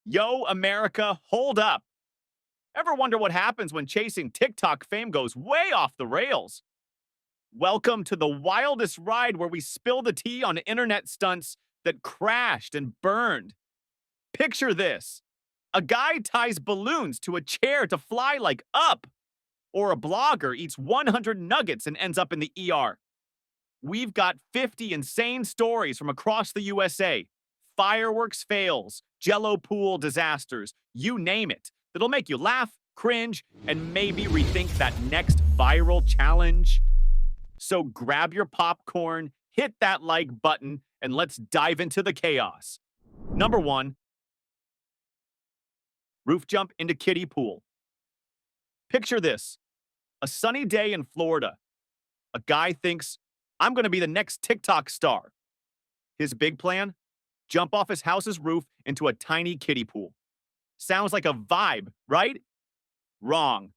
Yo, America, hold up. Ever wonder what happens when chasing TikTok fame goes way off the rails? Welcome to the wildest ride where we spill the tea on internet stunts that crashed and burned. Picture this: a guy ties balloons to a chair to fly like up, or a blogger eats 100 nuggets and ends up in the ER. We've got 50 insane stories from across the USA: fireworks fails, jello pool disasters, you name it, that'll make you laugh, cringe, and maybe rethink that next viral challenge. So grab your popcorn, hit that like button, and let's dive into the chaos. Number one, roof jump into kiddie pool. Picture this: a sunny day in Florida. A guy thinks, I'm going to be the next TikTok star. His big plan? Jump off his house's roof into a tiny kiddie pool. Sounds like a vibe, right? Wrong.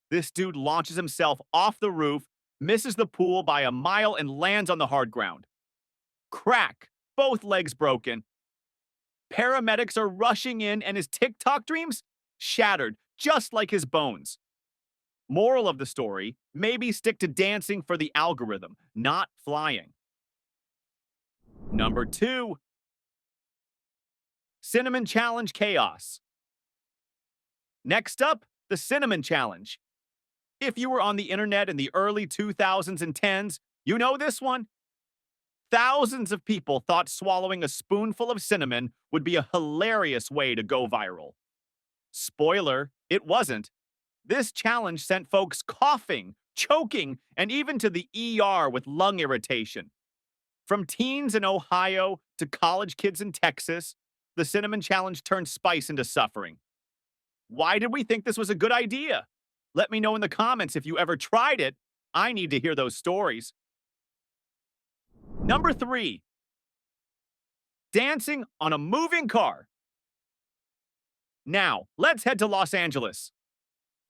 This dude launches himself off the roof, misses the pool by a mile, and lands on the hard ground. Crack! Both legs broken. Paramedics are rushing in, and his TikTok dreams? Shattered, just like his bones. Moral of the story: maybe stick to dancing for the algorithm, not flying. Number two, Cinnamon Challenge chaos. Next up, the Cinnamon Challenge. If you were on the internet in the early 2000s and 10s, you know this one. Thousands of people thought swallowing a spoonful of cinnamon would be a hilarious way to go viral. Spoiler, it wasn't. This challenge sent folks coughing, choking, and even to the ER with lung irritation. From teens in Ohio to college kids in Texas, the Cinnamon Challenge turned spice into suffering. Why did we think this was a good idea? Let me know in the comments if you ever tried it. I need to hear those stories. Number three, dancing on a moving car. Now, let's head to Los Angeles.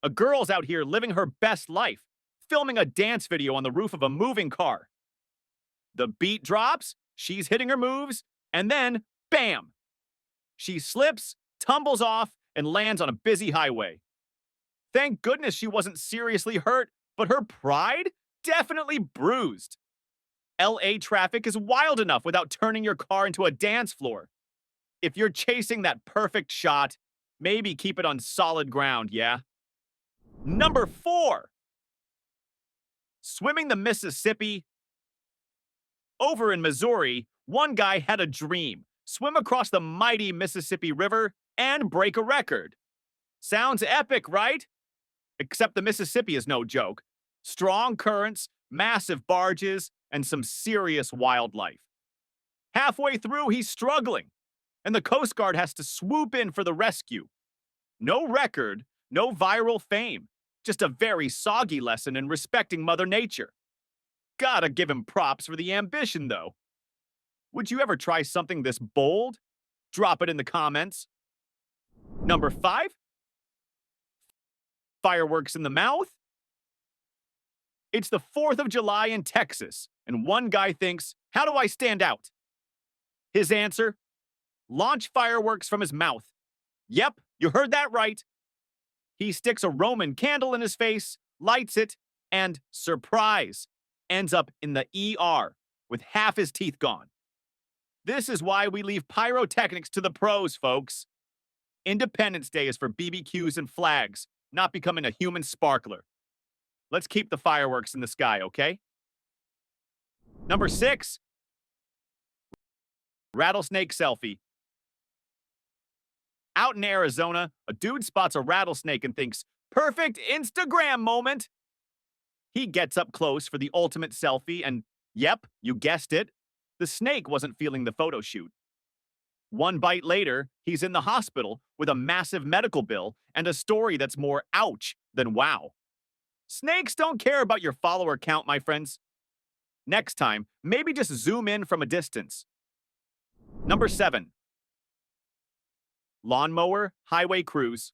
A girl's out here living her best life, filming a dance video on the roof of a moving car. The beat drops, she's hitting her moves, and then, bam! She slips, tumbles off, and lands on a busy highway. Thank goodness she wasn't seriously hurt, but her pride? Definitely bruised. LA traffic is wild enough without turning your car into a dance floor. If you're chasing that perfect shot, maybe keep it on solid ground, yeah? Number four, swimming the Mississippi. Over in Missouri, one guy had a dream: swim across the mighty Mississippi River and break a record. Sounds epic, right? Except the Mississippi is no joke. Strong currents, massive barges, and some serious wildlife. Halfway through, he's struggling, and the Coast Guard has to swoop in for the rescue. No record, no viral fame, just a very soggy lesson in respecting Mother Nature. Gotta give him props for the ambition, though. Would you ever try something this bold? Drop it in the comments. Number five, fireworks in the mouth. It's the 4th of July in Texas, and one guy thinks, how do I stand out? His answer: launch fireworks from his mouth. Yep, you heard that right. He sticks a Roman candle in his face, lights it, and, surprise, ends up in the ER with half his teeth gone. This is why we leave pyrotechnics to the pros, folks. Independence Day is for BBQs and flags, not becoming a human sparkler. Let's keep the fireworks in the sky, okay? Number six, rattlesnake selfie. Out in Arizona, a dude spots a rattlesnake and thinks, perfect Instagram moment. He gets up close for the ultimate selfie, and yep, you guessed it, the snake wasn't feeling the photo shoot. One bite later, he's in the hospital with a massive medical bill and a story that's more ouch than wow. Snakes don't care about your follower count, my friends. Next time, maybe just zoom in from a distance. Number seven, lawnmower highway cruise.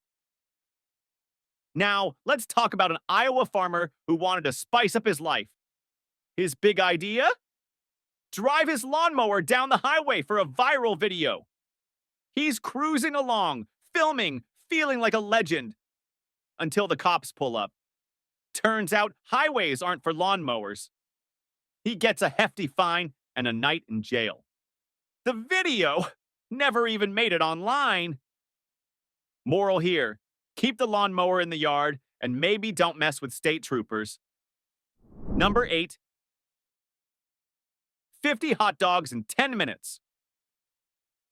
Now, let's talk about an Iowa farmer who wanted to spice up his life. His big idea? Drive his lawnmower down the highway for a viral video. He's cruising along, filming, feeling like a legend, until the cops pull up. Turns out highways aren't for lawnmowers. He gets a hefty fine and a night in jail. The video never even made it online. Moral here: keep the lawnmower in the yard and maybe don't mess with state troopers. Number 8. 50 hot dogs in 10 minutes.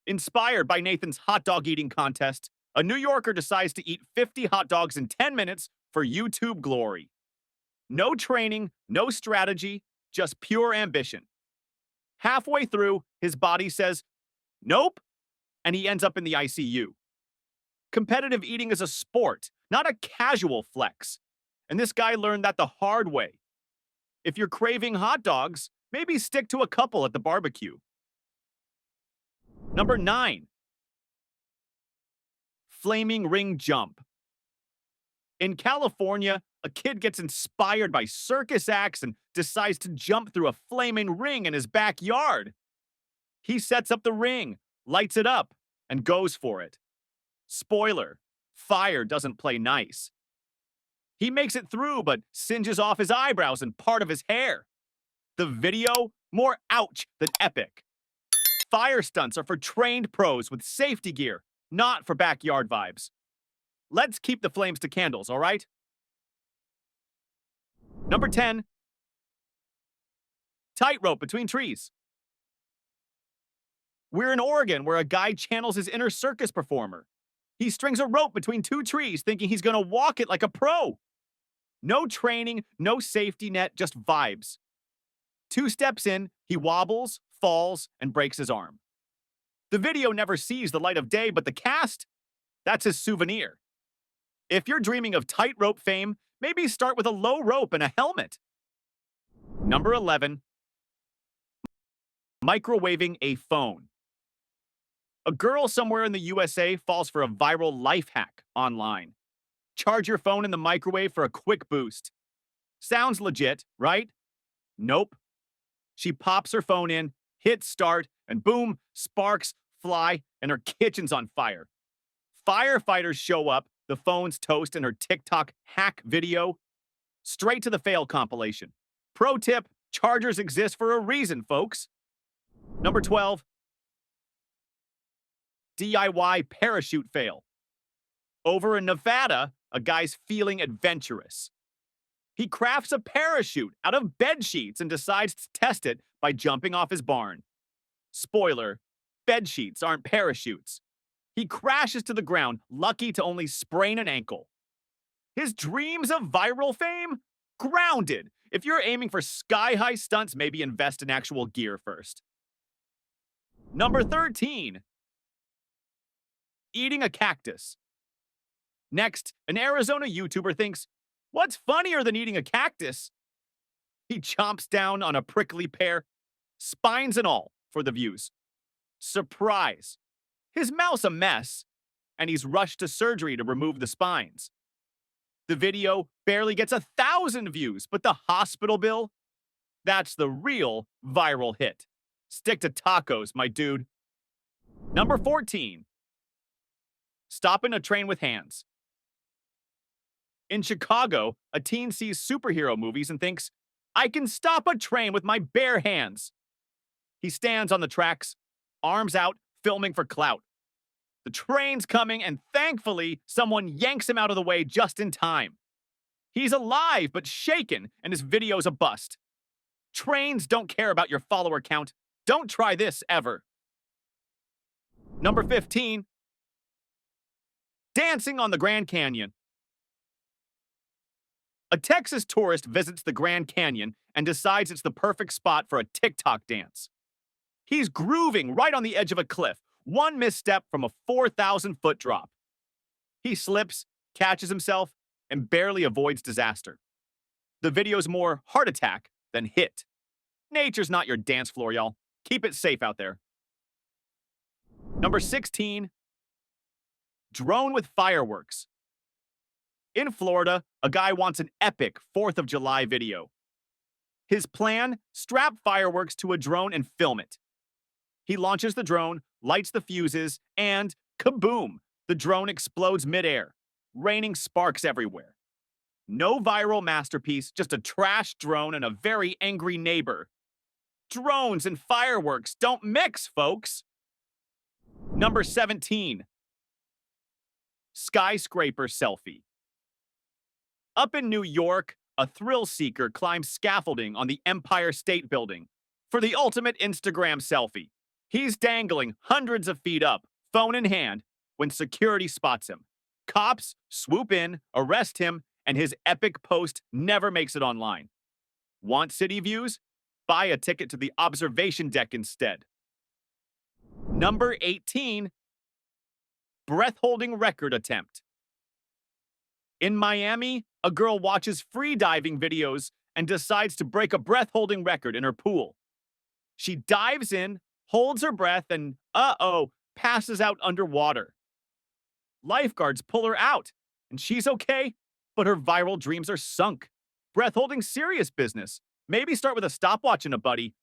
Inspired by Nathan's hot dog eating contest, a New Yorker decides to eat 50 hot dogs in 10 minutes for YouTube glory. No training, no strategy, just pure ambition. Halfway through, his body says, nope, and he ends up in the ICU. Competitive eating is a sport, not a casual flex. And this guy learned that the hard way. If you're craving hot dogs, maybe stick to a couple at the barbecue. Number 9. Flaming ring jump. In California, a kid gets inspired by circus acts and decides to jump through a flaming ring in his backyard. He sets up the ring, lights it up, and goes for it. Spoiler: fire doesn't play nice. He makes it through, but singes off his eyebrows and part of his hair. The video, more ouch than epic. Fire stunts are for trained pros with safety gear, not for backyard vibes. Let's keep the flames to candles, all right? Number 10. Tightrope between trees. We're in Oregon, where a guy channels his inner circus performer. He strings a rope between 2 trees, thinking he's gonna walk it like a pro. No training, no safety net, just vibes. 2 steps in, he wobbles, falls, and breaks his arm. The video never sees the light of day, but the cast? That's his souvenir. If you're dreaming of tightrope fame, maybe start with a low rope and a helmet. Number 11. Microwaving a phone. A girl somewhere in the USA falls for a viral life hack online. Charge your phone in the microwave for a quick boost. Sounds legit, right? Nope. She pops her phone in, hits start, and boom, sparks fly, and her kitchen's on fire. Firefighters show up, the phone's toast, and her TikTok hack video. Straight to the fail compilation. Pro tip: chargers exist for a reason, folks. Number 12. DIY parachute fail. Over in Nevada, a guy's feeling adventurous. He crafts a parachute out of bed sheets and decides to test it by jumping off his barn. Spoiler: bed sheets aren't parachutes. He crashes to the ground, lucky to only sprain an ankle. His dreams of viral fame? Grounded. If you're aiming for sky-high stunts, maybe invest in actual gear first. Number 13. Eating a cactus. Next, an Arizona YouTuber thinks, what's funnier than eating a cactus? He chomps down on a prickly pear, spines and all, for the views. Surprise! His mouth's a mess, and he's rushed to surgery to remove the spines. The video barely gets 1,000 views, but the hospital bill? That's the real viral hit. Stick to tacos, my dude. Number 14. Stopping a train with hands. In Chicago, a teen sees superhero movies and thinks, I can stop a train with my bare hands. He stands on the tracks, arms out, filming for clout. The train's coming, and thankfully, someone yanks him out of the way just in time. He's alive but shaken, and his video's a bust. Trains don't care about your follower count. Don't try this ever. Number 15. Dancing on the Grand Canyon. A Texas tourist visits the Grand Canyon and decides it's the perfect spot for a TikTok dance. He's grooving right on the edge of a cliff, one misstep from a 4,000-foot drop. He slips, catches himself, and barely avoids disaster. The video's more heart attack than hit. Nature's not your dance floor, y'all. Keep it safe out there. Number 16. Drone with fireworks. In Florida, a guy wants an epic 4th of July video. His plan? Strap fireworks to a drone and film it. He launches the drone, lights the fuses, and Kaboom! The drone explodes midair, raining sparks everywhere. No viral masterpiece, just a trash drone and a very angry neighbor. Drones and fireworks don't mix, folks. Number 17. Skyscraper selfie. Up in New York, a thrill seeker climbs scaffolding on the Empire State Building for the ultimate Instagram selfie. He's dangling hundreds of feet up, phone in hand, when security spots him. Cops swoop in, arrest him, and his epic post never makes it online. Want city views? Buy a ticket to the observation deck instead. Number 18. Breath-holding record attempt. In Miami, a girl watches free diving videos and decides to break a breath-holding record in her pool. She dives in, holds her breath, and, passes out underwater. Lifeguards pull her out, and she's okay, but her viral dreams are sunk. Breath-holding serious business. Maybe start with a stopwatch and a buddy.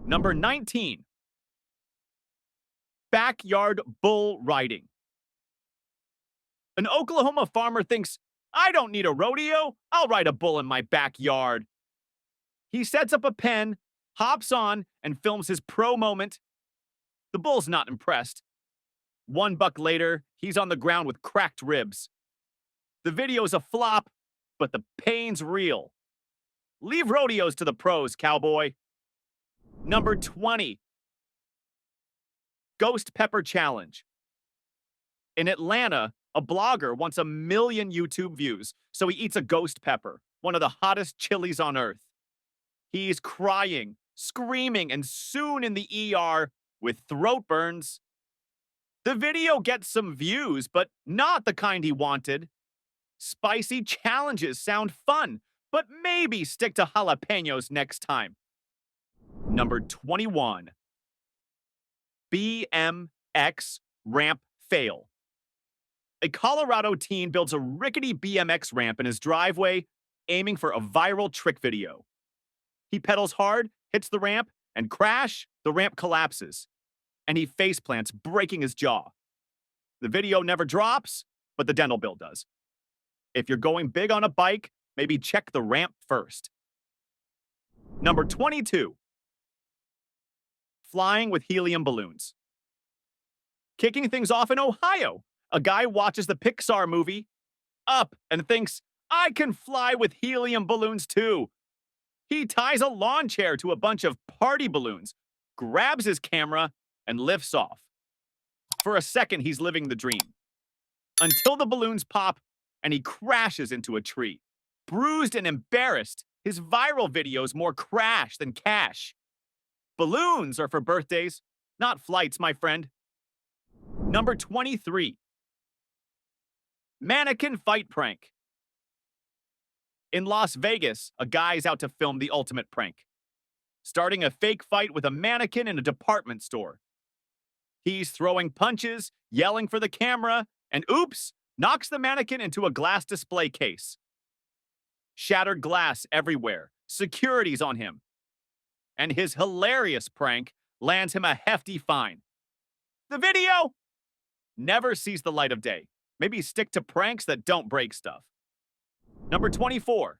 Number 19. Backyard bull riding. An Oklahoma farmer thinks, I don't need a rodeo, I'll ride a bull in my backyard. He sets up a pen, hops on, and films his pro moment. The bull's not impressed. $1 later, he's on the ground with cracked ribs. The video's a flop, but the pain's real. Leave rodeos to the pros, cowboy. Number 20. Ghost Pepper Challenge. In Atlanta, a blogger wants 1 million YouTube views, so he eats a ghost pepper, one of the hottest chilies on earth. He's crying, screaming, and soon in the ER with throat burns. The video gets some views, but not the kind he wanted. Spicy challenges sound fun, but maybe stick to jalapenos next time. Number 21. BMX ramp fail. A Colorado teen builds a rickety BMX ramp in his driveway, aiming for a viral trick video. He pedals hard, hits the ramp, and crash, the ramp collapses. And he faceplants, breaking his jaw. The video never drops, but the dental bill does. If you're going big on a bike, maybe check the ramp first. Number 22. Flying with helium balloons. Kicking things off in Ohio, a guy watches the Pixar movie Up and thinks, I can fly with helium balloons too. He ties a lawn chair to a bunch of party balloons, grabs his camera, and lifts off. For a second, he's living the dream. Until the balloons pop and he crashes into a tree. Bruised and embarrassed, his viral videos more crash than cash. Balloons are for birthdays, not flights, my friend. Number 23. Mannequin fight prank. In Las Vegas, a guy's out to film the ultimate prank, starting a fake fight with a mannequin in a department store. He's throwing punches, yelling for the camera, and oops, knocks the mannequin into a glass display case. Shattered glass everywhere. Security's on him. And his hilarious prank lands him a hefty fine. The video never sees the light of day. Maybe stick to pranks that don't break stuff. Number 24.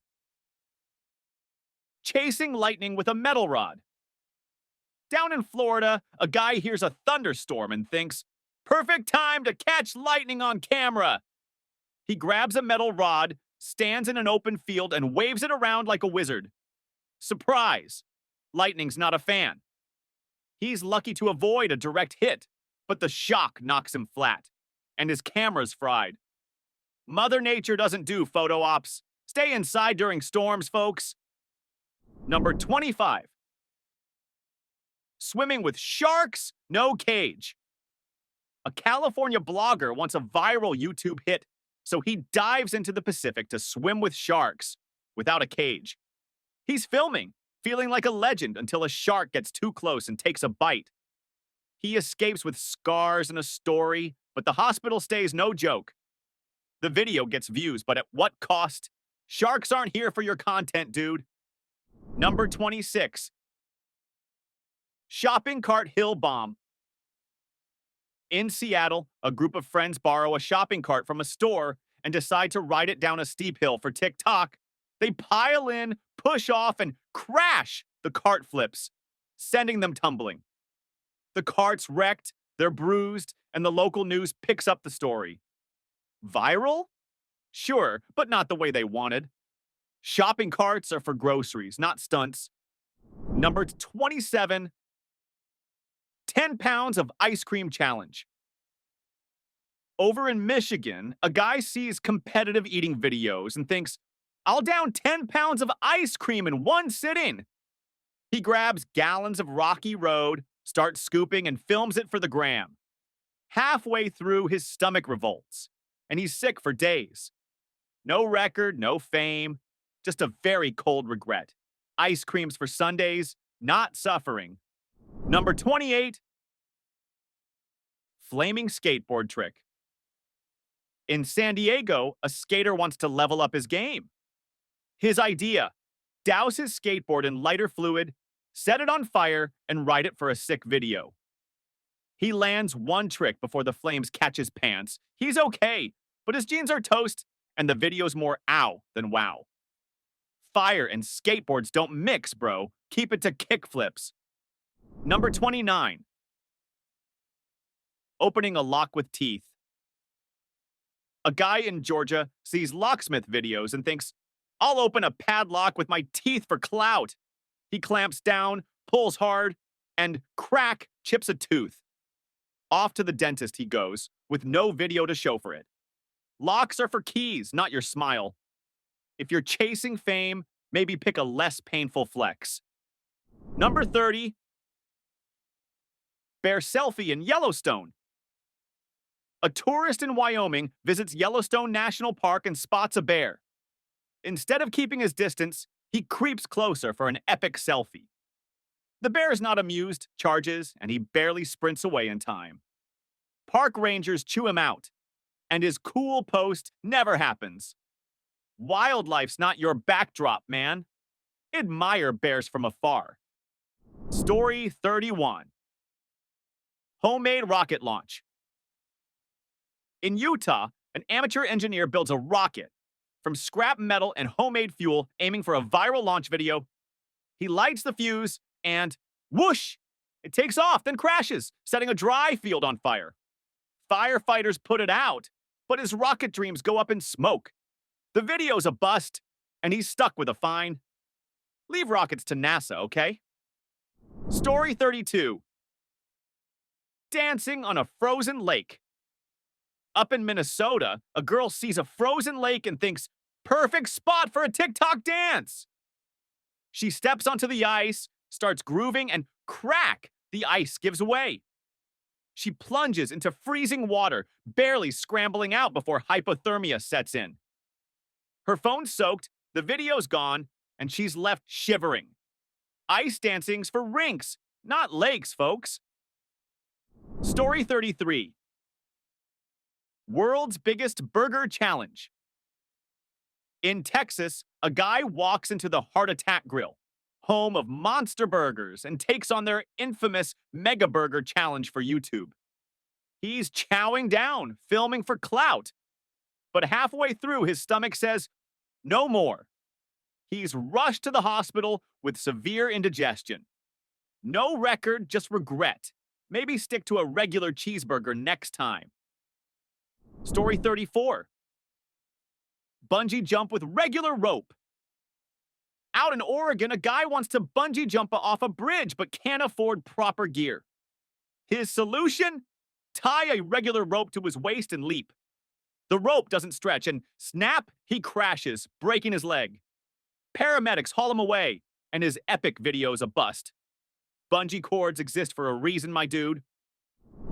Chasing lightning with a metal rod. Down in Florida, a guy hears a thunderstorm and thinks, perfect time to catch lightning on camera. He grabs a metal rod, stands in an open field, and waves it around like a wizard. Surprise! Lightning's not a fan. He's lucky to avoid a direct hit, but the shock knocks him flat, and his camera's fried. Mother Nature doesn't do photo ops. Stay inside during storms, folks. Number 25. Swimming with sharks, no cage. A California blogger wants a viral YouTube hit, so he dives into the Pacific to swim with sharks without a cage. He's filming, feeling like a legend until a shark gets too close and takes a bite. He escapes with scars and a story, but the hospital stay is no joke. The video gets views, but at what cost? Sharks aren't here for your content, dude. Number 26. Shopping cart hillbomb. In Seattle, a group of friends borrow a shopping cart from a store and decide to ride it down a steep hill for TikTok. They pile in, push off, and crash. The cart flips, sending them tumbling. The cart's wrecked, they're bruised, and the local news picks up the story. Viral? Sure, but not the way they wanted. Shopping carts are for groceries, not stunts. Number 27, 10 pounds of ice cream challenge. Over in Michigan, a guy sees competitive eating videos and thinks, I'll down 10 pounds of ice cream in one sitting. He grabs gallons of Rocky Road, starts scooping, and films it for the gram. Halfway through, his stomach revolts, and he's sick for days. No record, no fame, just a very cold regret. Ice creams for Sundays, not suffering. Number 28, flaming skateboard trick. In San Diego, a skater wants to level up his game. His idea, douse his skateboard in lighter fluid, set it on fire, and ride it for a sick video. He lands one trick before the flames catch his pants. He's okay, but his jeans are toast, and the video's more ow than wow. Fire and skateboards don't mix, bro. Keep it to kickflips. Number 29, opening a lock with teeth. A guy in Georgia sees locksmith videos and thinks, I'll open a padlock with my teeth for clout. He clamps down, pulls hard, and crack, chips a tooth. Off to the dentist he goes, with no video to show for it. Locks are for keys, not your smile. If you're chasing fame, maybe pick a less painful flex. Number 30, bear selfie in Yellowstone. A tourist in Wyoming visits Yellowstone National Park and spots a bear. Instead of keeping his distance, he creeps closer for an epic selfie. The bear is not amused, charges, and he barely sprints away in time. Park rangers chew him out, and his cool post never happens. Wildlife's not your backdrop, man. Admire bears from afar. Story 31. Homemade rocket launch. In Utah, an amateur engineer builds a rocket from scrap metal and homemade fuel, aiming for a viral launch video. He lights the fuse and whoosh! It takes off, then crashes, setting a dry field on fire. Firefighters put it out, but his rocket dreams go up in smoke. The video's a bust, and he's stuck with a fine. Leave rockets to NASA, okay? Story 32. Dancing on a frozen lake. Up in Minnesota, a girl sees a frozen lake and thinks, perfect spot for a TikTok dance. She steps onto the ice, starts grooving, and crack, the ice gives way. She plunges into freezing water, barely scrambling out before hypothermia sets in. Her phone's soaked, the video's gone, and she's left shivering. Ice dancing's for rinks, not lakes, folks. Story 33. World's biggest burger challenge. In Texas, a guy walks into the Heart Attack Grill, home of monster burgers, and takes on their infamous Mega Burger challenge for YouTube. He's chowing down, filming for clout. But halfway through, his stomach says, no more. He's rushed to the hospital with severe indigestion. No record, just regret. Maybe stick to a regular cheeseburger next time. Story 34. Bungee jump with regular rope. Out in Oregon, a guy wants to bungee jump off a bridge but can't afford proper gear. His solution? Tie a regular rope to his waist and leap. The rope doesn't stretch, and snap, he crashes, breaking his leg. Paramedics haul him away, and his epic video's a bust. Bungee cords exist for a reason, my dude.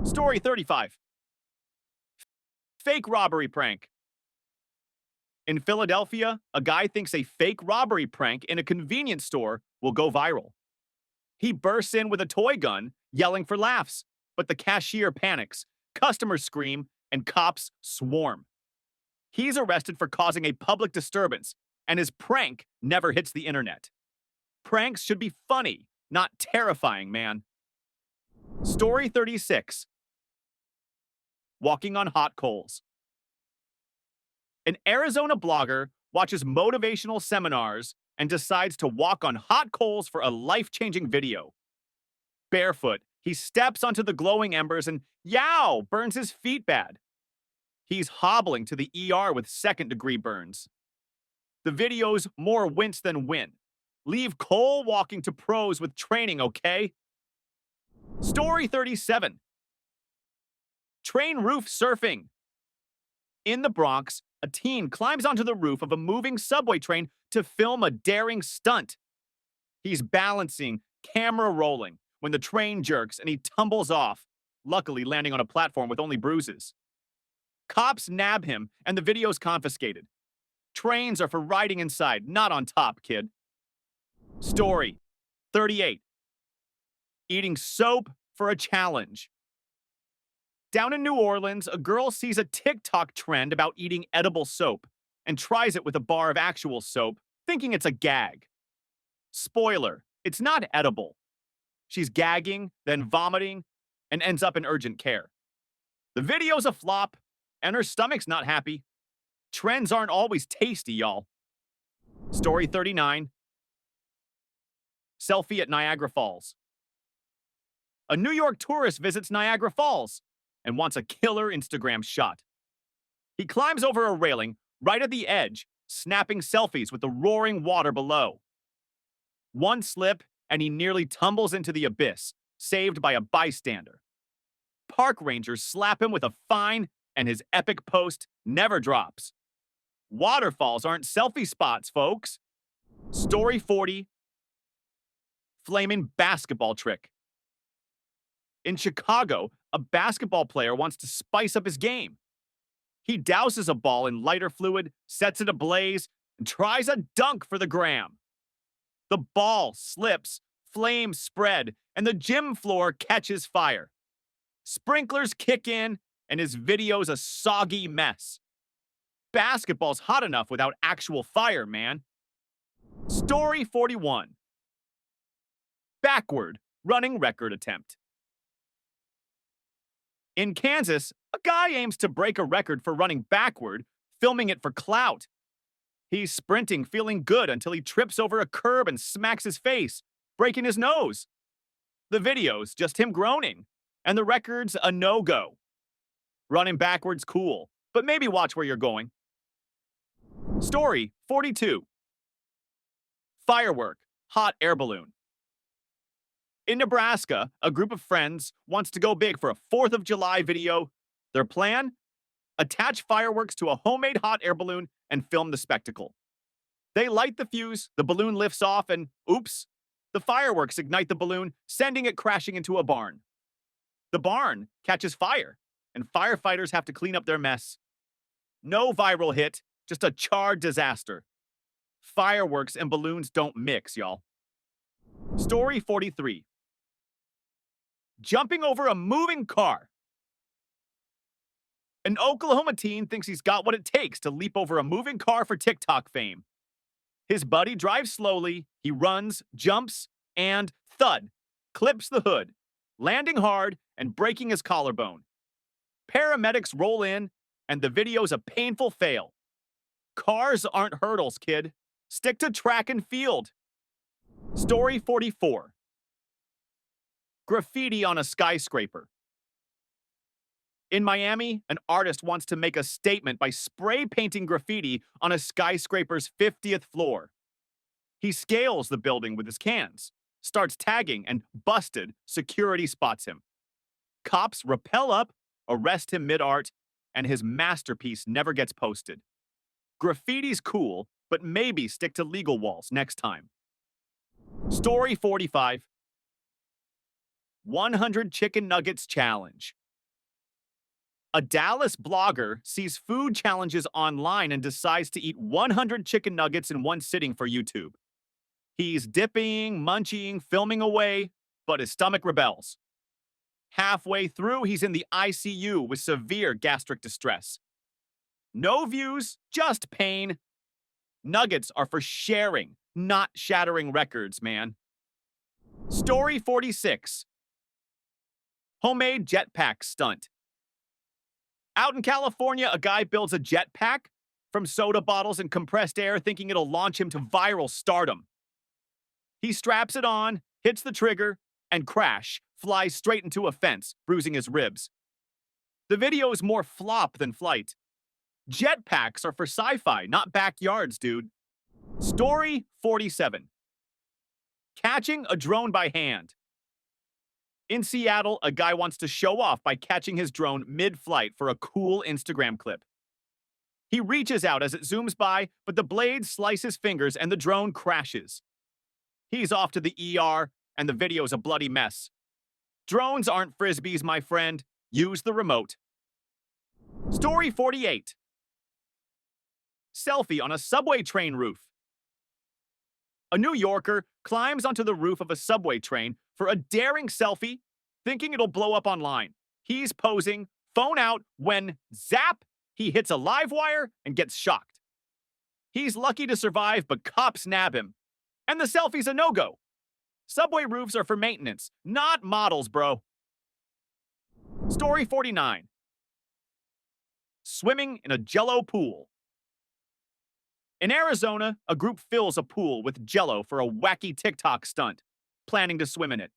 Story 35. Fake robbery prank. In Philadelphia, a guy thinks a fake robbery prank in a convenience store will go viral. He bursts in with a toy gun, yelling for laughs, but the cashier panics, customers scream, and cops swarm. He's arrested for causing a public disturbance, and his prank never hits the internet. Pranks should be funny, not terrifying, man. Story 36. walking on hot coals. An Arizona blogger watches motivational seminars and decides to walk on hot coals for a life-changing video. Barefoot, he steps onto the glowing embers and, yow, burns his feet bad. He's hobbling to the ER with second-degree burns. The video's more wince than win. Leave coal walking to pros with training, okay? Story 37. Train roof surfing. In the Bronx, a teen climbs onto the roof of a moving subway train to film a daring stunt. He's balancing, camera rolling, when the train jerks and he tumbles off, luckily landing on a platform with only bruises. Cops nab him and the video's confiscated. Trains are for riding inside, not on top, kid. Story 38. Eating soap for a challenge. Down in New Orleans, a girl sees a TikTok trend about eating edible soap and tries it with a bar of actual soap, thinking it's a gag. Spoiler, it's not edible. She's gagging, then vomiting, and ends up in urgent care. The video's a flop, and her stomach's not happy. Trends aren't always tasty, y'all. Story 39. Selfie at Niagara Falls. A New York tourist visits Niagara Falls and wants a killer Instagram shot. He climbs over a railing right at the edge, snapping selfies with the roaring water below. One slip, and he nearly tumbles into the abyss, saved by a bystander. Park rangers slap him with a fine, and his epic post never drops. Waterfalls aren't selfie spots, folks. Story 40. Flaming basketball trick. In Chicago, a basketball player wants to spice up his game. He douses a ball in lighter fluid, sets it ablaze, and tries a dunk for the gram. The ball slips, flames spread, and the gym floor catches fire. Sprinklers kick in, and his video's a soggy mess. Basketball's hot enough without actual fire, man. Story 41. Backward running record attempt. In Kansas, a guy aims to break a record for running backward, filming it for clout. He's sprinting, feeling good until he trips over a curb and smacks his face, breaking his nose. The video's just him groaning, and the record's a no-go. Running backwards cool, but maybe watch where you're going. Story 42. Firework, hot air balloon. In Nebraska, a group of friends wants to go big for a 4th of July video. Their plan? Attach fireworks to a homemade hot air balloon and film the spectacle. They light the fuse, the balloon lifts off, and oops, the fireworks ignite the balloon, sending it crashing into a barn. The barn catches fire, and firefighters have to clean up their mess. No viral hit, just a charred disaster. Fireworks and balloons don't mix, y'all. Story 43. Jumping over a moving car. An Oklahoma teen thinks he's got what it takes to leap over a moving car for TikTok fame. His buddy drives slowly, he runs, jumps, and thud, clips the hood, landing hard and breaking his collarbone. Paramedics roll in, and the video's a painful fail. Cars aren't hurdles, kid. Stick to track and field. Story 44. Graffiti on a skyscraper. In Miami, an artist wants to make a statement by spray painting graffiti on a skyscraper's 50th floor. He scales the building with his cans, starts tagging, and busted, security spots him. Cops rappel up, arrest him mid-art, and his masterpiece never gets posted. Graffiti's cool, but maybe stick to legal walls next time. Story 45. 100 Chicken Nuggets Challenge. A Dallas blogger sees food challenges online and decides to eat 100 chicken nuggets in one sitting for YouTube. He's dipping, munching, filming away, but his stomach rebels. Halfway through, he's in the ICU with severe gastric distress. No views, just pain. Nuggets are for sharing, not shattering records, man. Story 46. Homemade jetpack stunt. Out in California, a guy builds a jetpack from soda bottles and compressed air, thinking it'll launch him to viral stardom. He straps it on, hits the trigger, and crash, flies straight into a fence, bruising his ribs. The video is more flop than flight. Jetpacks are for sci-fi, not backyards, dude. Story 47. Catching a drone by hand. In Seattle, a guy wants to show off by catching his drone mid-flight for a cool Instagram clip. He reaches out as it zooms by, but the blade slices his fingers and the drone crashes. He's off to the ER, and the video's a bloody mess. Drones aren't frisbees, my friend. Use the remote. Story 48. Selfie on a subway train roof. A New Yorker climbs onto the roof of a subway train for a daring selfie, thinking it'll blow up online. He's posing, phone out, when, zap, he hits a live wire and gets shocked. He's lucky to survive, but cops nab him. And the selfie's a no-go. Subway roofs are for maintenance, not models, bro. Story 49. Swimming in a jello pool. In Arizona, a group fills a pool with jello for a wacky TikTok stunt, planning to swim in it.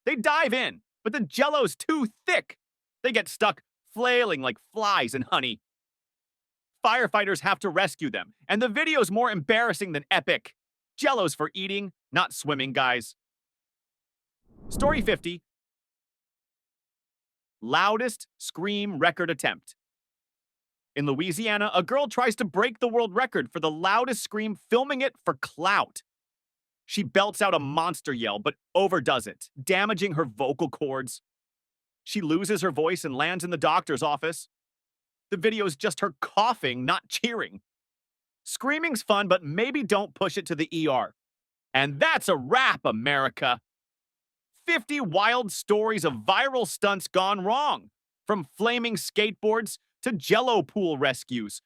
They dive in, but the jello's too thick. They get stuck, flailing like flies in honey. Firefighters have to rescue them, and the video's more embarrassing than epic. Jello's for eating, not swimming, guys. Story 50. Loudest scream record attempt. In Louisiana, a girl tries to break the world record for the loudest scream, filming it for clout. She belts out a monster yell, but overdoes it, damaging her vocal cords. She loses her voice and lands in the doctor's office. The video's just her coughing, not cheering. Screaming's fun, but maybe don't push it to the ER. And that's a wrap, America. 50 wild stories of viral stunts gone wrong, from flaming skateboards to jello pool rescues.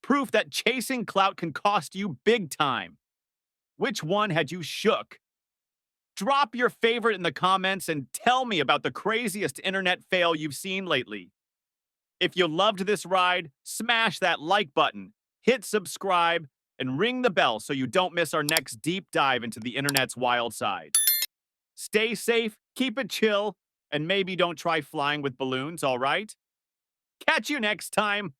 Proof that chasing clout can cost you big time. Which one had you shook? Drop your favorite in the comments and tell me about the craziest internet fail you've seen lately. If you loved this ride, smash that like button, hit subscribe, and ring the bell so you don't miss our next deep dive into the internet's wild side. Stay safe, keep it chill, and maybe don't try flying with balloons, all right? Catch you next time.